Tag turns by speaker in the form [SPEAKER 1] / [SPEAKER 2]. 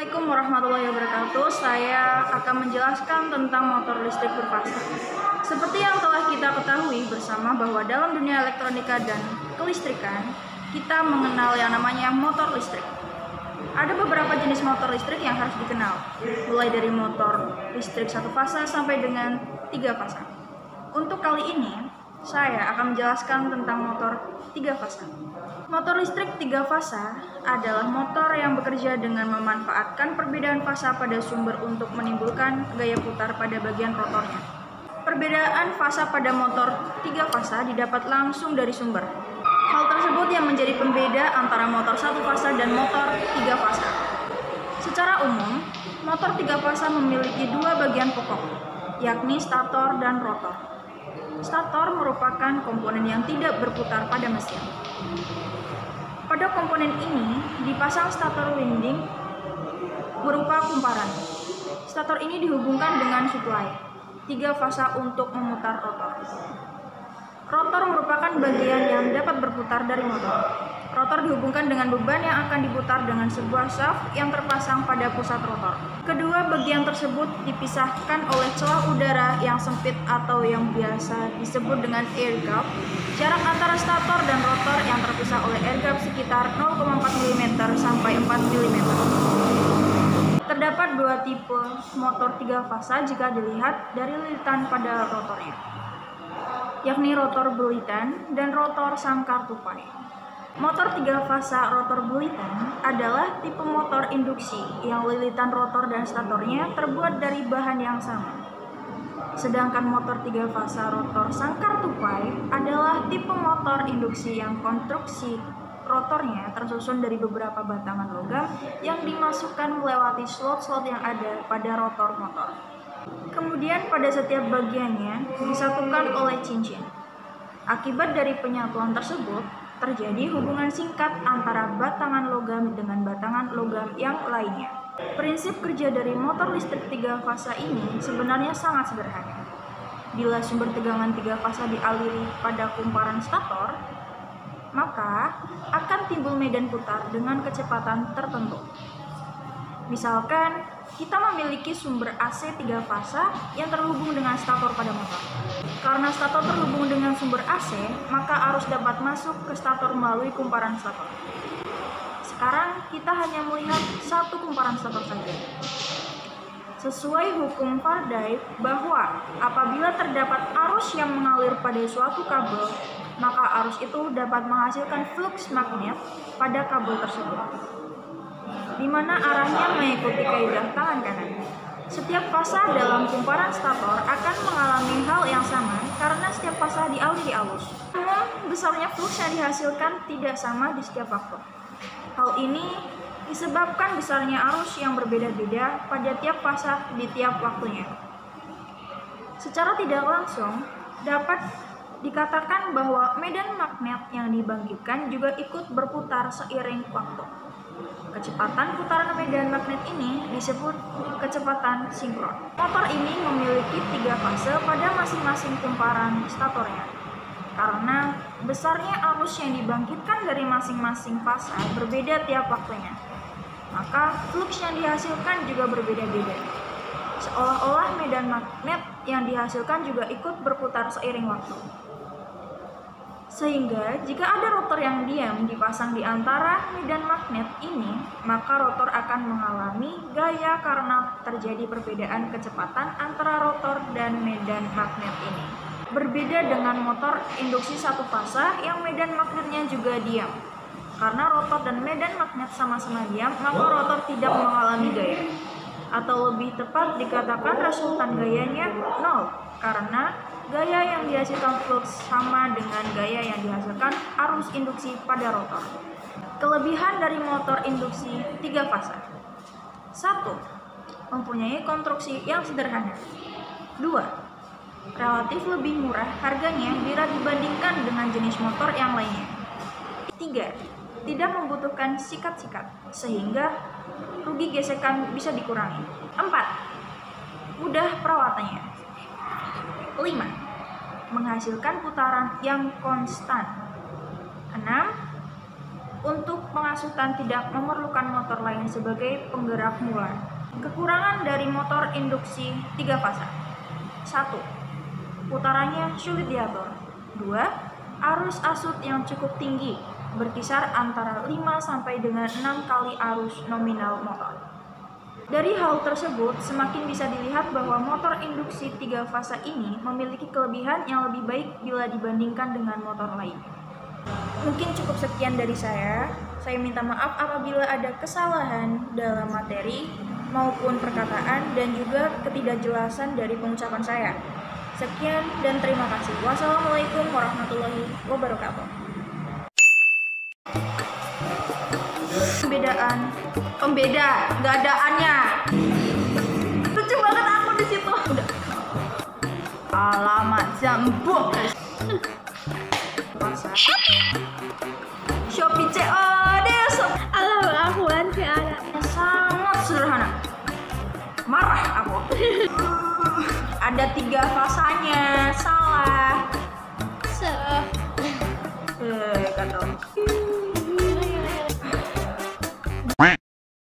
[SPEAKER 1] Assalamualaikum warahmatullahi wabarakatuh. Saya akan menjelaskan tentang motor listrik berfasa. Seperti yang telah kita ketahui bersama bahwa dalam dunia elektronika dan kelistrikan, kita mengenal yang namanya motor listrik. Ada beberapa jenis motor listrik yang harus dikenal, mulai dari motor listrik satu fasa sampai dengan 3 fasa. Untuk kali ini, saya akan menjelaskan tentang motor 3 fasa. Motor listrik 3 fasa adalah motor yang bekerja dengan memanfaatkan perbedaan fasa pada sumber untuk menimbulkan gaya putar pada bagian rotornya. Perbedaan fasa pada motor 3 fasa didapat langsung dari sumber. Hal tersebut yang menjadi pembeda antara motor 1 fasa dan motor 3 fasa. Secara umum, motor 3 fasa memiliki 2 bagian pokok, yakni stator dan rotor. Stator merupakan komponen yang tidak berputar pada mesin. Pada komponen ini dipasang stator winding berupa kumparan. Stator ini dihubungkan dengan suplai 3 fasa untuk memutar rotor. Rotor merupakan bagian yang dapat berputar dari motor. Rotor dihubungkan dengan beban yang akan diputar dengan sebuah shaft yang terpasang pada pusat rotor. Kedua bagian tersebut dipisahkan oleh celah udara yang sempit atau yang biasa disebut dengan air gap. Jarak antara stator dan rotor yang terpisah oleh air gap sekitar 0,4 mm sampai 4 mm. Terdapat 2 tipe motor 3 fasa jika dilihat dari lilitan pada rotornya, yakni rotor bulitan dan rotor sangkar tupai. Motor 3 fasa rotor bulitan adalah tipe motor induksi yang lilitan rotor dan statornya terbuat dari bahan yang sama. Sedangkan motor 3 fasa rotor sangkar tupai adalah tipe motor induksi yang konstruksi rotornya tersusun dari beberapa batangan logam yang dimasukkan melewati slot-slot yang ada pada rotor motor. Kemudian pada setiap bagiannya disatukan oleh cincin. Akibat dari penyatuan tersebut, terjadi hubungan singkat antara batangan logam dengan batangan logam yang lainnya. Prinsip kerja dari motor listrik 3 fasa ini sebenarnya sangat sederhana. Bila sumber tegangan 3 fasa dialiri pada kumparan stator, maka akan timbul medan putar dengan kecepatan tertentu. Misalkan, kita memiliki sumber AC 3 fasa yang terhubung dengan stator pada motor. Karena stator terhubung dengan sumber AC, maka arus dapat masuk ke stator melalui kumparan stator. Sekarang, kita hanya melihat satu kumparan stator saja. Sesuai hukum Faraday bahwa apabila terdapat arus yang mengalir pada suatu kabel, maka arus itu dapat menghasilkan flux magnet pada kabel tersebut, di mana arahnya mengikuti kaidah tangan kanan. Setiap fasa dalam kumparan stator akan mengalami hal yang sama karena setiap fasa dialiri arus. Namun, besarnya flux yang dihasilkan tidak sama di setiap waktu. Hal ini disebabkan besarnya arus yang berbeda-beda pada tiap fasa di tiap waktunya. Secara tidak langsung, dapat dikatakan bahwa medan magnet yang dibangkitkan juga ikut berputar seiring waktu. Kecepatan putaran medan magnet ini disebut kecepatan sinkron. Motor ini memiliki 3 fase pada masing-masing kumparan statornya. Karena besarnya arus yang dibangkitkan dari masing-masing fasa berbeda tiap waktunya, maka flux yang dihasilkan juga berbeda-beda. Seolah-olah medan magnet yang dihasilkan juga ikut berputar seiring waktu. Sehingga jika ada rotor yang diam dipasang di antara medan magnet ini, maka rotor akan mengalami gaya karena terjadi perbedaan kecepatan antara rotor dan medan magnet ini. Berbeda dengan motor induksi 1 fasa yang medan magnetnya juga diam. Karena rotor dan medan magnet sama-sama diam, maka rotor tidak mengalami gaya. Atau lebih tepat dikatakan resultan gayanya 0, karena gaya yang dihasilkan flux sama dengan gaya yang dihasilkan arus induksi pada rotor. Kelebihan dari motor induksi 3 fasa: 1. Mempunyai konstruksi yang sederhana. 2. Relatif lebih murah harganya bila dibandingkan dengan jenis motor yang lainnya. 3. Tidak membutuhkan sikat-sikat, sehingga rugi gesekan bisa dikurangi. 4. Mudah perawatannya. 5. Menghasilkan putaran yang konstan. 6. untuk pengasutan tidak memerlukan motor lain sebagai penggerak mula. Kekurangan dari motor induksi 3 fasa. 1. Putarannya sulit diatur. 2. Arus asut yang cukup tinggi, berkisar antara 5 sampai dengan 6 kali arus nominal motor. Dari hal tersebut, semakin bisa dilihat bahwa motor induksi 3 fasa ini memiliki kelebihan yang lebih baik bila dibandingkan dengan motor lain. Mungkin cukup sekian dari saya. Saya minta maaf apabila ada kesalahan dalam materi maupun perkataan dan juga ketidakjelasan dari pengucapan saya. Sekian dan terima kasih. Wassalamualaikum warahmatullahi wabarakatuh. Pembeda, nggak ada A-nya. Lucu banget aku di situ. Udah. Alamat jambuk. Shopee COD.
[SPEAKER 2] Alamak, aku anti anak.
[SPEAKER 1] Sangat sederhana. Marah aku. Ada 3 fasanya, salah.
[SPEAKER 2] Se.
[SPEAKER 1] Kata.